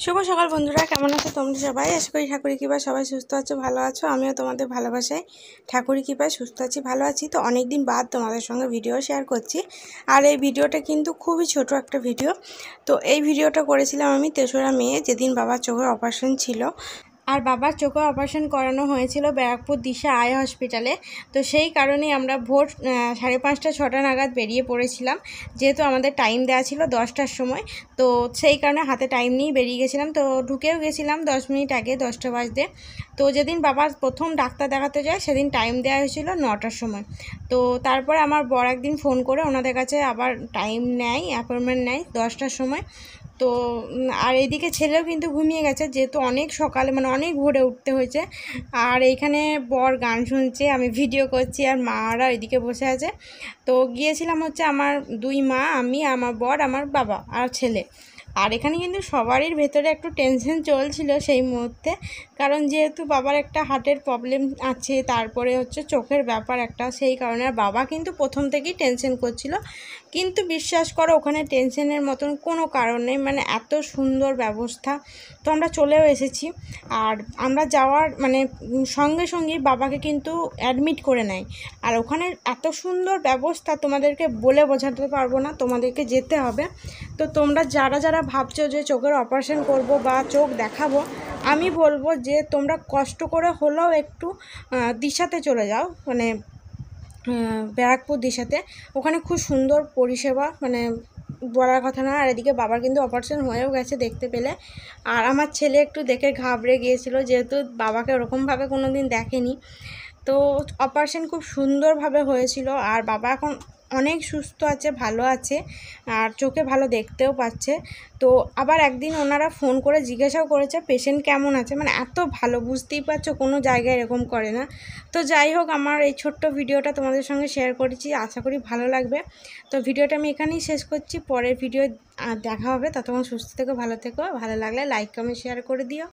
শুভ সকাল বন্ধুরা, কেমন আছো তোমরা সবাই? আশা করি ঠাকুরের কৃপায় সবাই সুস্থ আছো, ভালো আছো। আমিও তোমাদের ভালোবাসায় ঠাকুরের কৃপায় সুস্থ আছি, ভালো আছি। তো অনেক দিন বাদ তোমাদের সঙ্গে ভিডিও শেয়ার করছি। আর এই ভিডিওটা কিন্তু খুবই ছোট একটা ভিডিও। তো এই ভিডিওটা করেছিলাম আমি 3রা মে, যেদিন বাবার চোখের অপারেশন ছিল। আর বাবার চোখে অপারেশন করানো হয়েছিল ব্যারাকপুর দিশা আই হসপিটালে। তো সেই কারণেই আমরা ভোর 5:30 6টা নাগাদ বেরিয়ে পড়েছিলাম, যেহেতু আমাদের টাইম দেওয়া ছিল 10টার সময়। তো সেই কারণে হাতে টাইম নিয়ে বেরিয়ে গেছিলাম। তো ঢুকেও গেছিলাম 10 মিনিট আগে, 10টা বাজতে। তো যেদিন বাবার প্রথম ডাক্তার দেখাতে যায় সেদিন টাইম দেওয়া হয়েছিল 9টার সময়। তো তারপরে আমার বর একদিন ফোন করে ওনাদের কাছে আবার টাইম নেয়, অ্যাপয়েন্টমেন্ট নেয় 10টার সময়। তো আর এইদিকে ছেলেও কিন্তু ঘুমিয়ে গেছে, যেহেতু অনেক সকালে মানে অনেক ভোরে উঠতে হয়েছে। আর এইখানে বর গান শুনছে, আমি ভিডিও করছি, আর মারা ওইদিকে বসে আছে। তো গিয়েছিলাম হচ্ছে আমার 2 মা, আমি, আমার বর, আমার বাবা আর ছেলে। আর এখানে কিন্তু সবারই ভেতরে একটু টেনশন চলছিল সেই মুহূর্তে, কারণ যেহেতু বাবার একটা হার্টের প্রবলেম আছে, তারপরে হচ্ছে চোখের ব্যাপার একটা, সেই কারণে আর বাবা কিন্তু প্রথম থেকেই টেনশন করছিল। কিন্তু বিশ্বাস করো, ওখানে টেনশনের মতন কোনো কারণ নেই, মানে এত সুন্দর ব্যবস্থা। তো আমরা চলেও এসেছি। আর আমরা যাওয়ার মানে সঙ্গে সঙ্গেই বাবাকে কিন্তু অ্যাডমিট করে নেয়। আর ওখানে এত সুন্দর ব্যবস্থা তোমাদেরকে বলে বোঝাতে পারবো না, তোমাদেরকে যেতে হবে। তো তোমরা যারা যারা ভাবছো যে চোখের অপারেশন করব বা চোখ দেখাবো, আমি বলবো যে তোমরা কষ্ট করে হলেও একটু দিশাতে চলে যাও, মানে ব্যারাকপুর দিশাতে। ওখানে খুব সুন্দর পরিষেবা, মানে বলার কথা না। আর এদিকে বাবার কিন্তু অপারেশন হয়েও গেছে দেখতে পেলে। আর আমার ছেলে একটু দেখে ঘাবড়ে গিয়েছিল, যেহেতু বাবাকে ওরকমভাবে কোনো দিন দেখেনি। তো অপারেশন খুব সুন্দরভাবে হয়েছিল। আর বাবা এখন অনেক সুস্থ আছে, ভালো আছে, আর চোখে ভালো দেখতেও পাচ্ছে। তো আবার একদিন ওনারা ফোন করে জিজ্ঞাসাও করেছে পেশেন্ট কেমন আছে, মানে এত ভালো, বুঝতেই পারছো কোনো জায়গায় এরকম করে না। তো যাই হোক, আমার এই ছোট্ট ভিডিওটা তোমাদের সঙ্গে শেয়ার করেছি, আশা করি ভালো লাগবে। তো ভিডিওটা আমি এখানেই শেষ করছি, পরের ভিডিও দেখা হবে। ততক্ষণ সুস্থ থেকো, ভালো থেকো, ভালো লাগলে লাইক কমেন্ট শেয়ার করে দিও।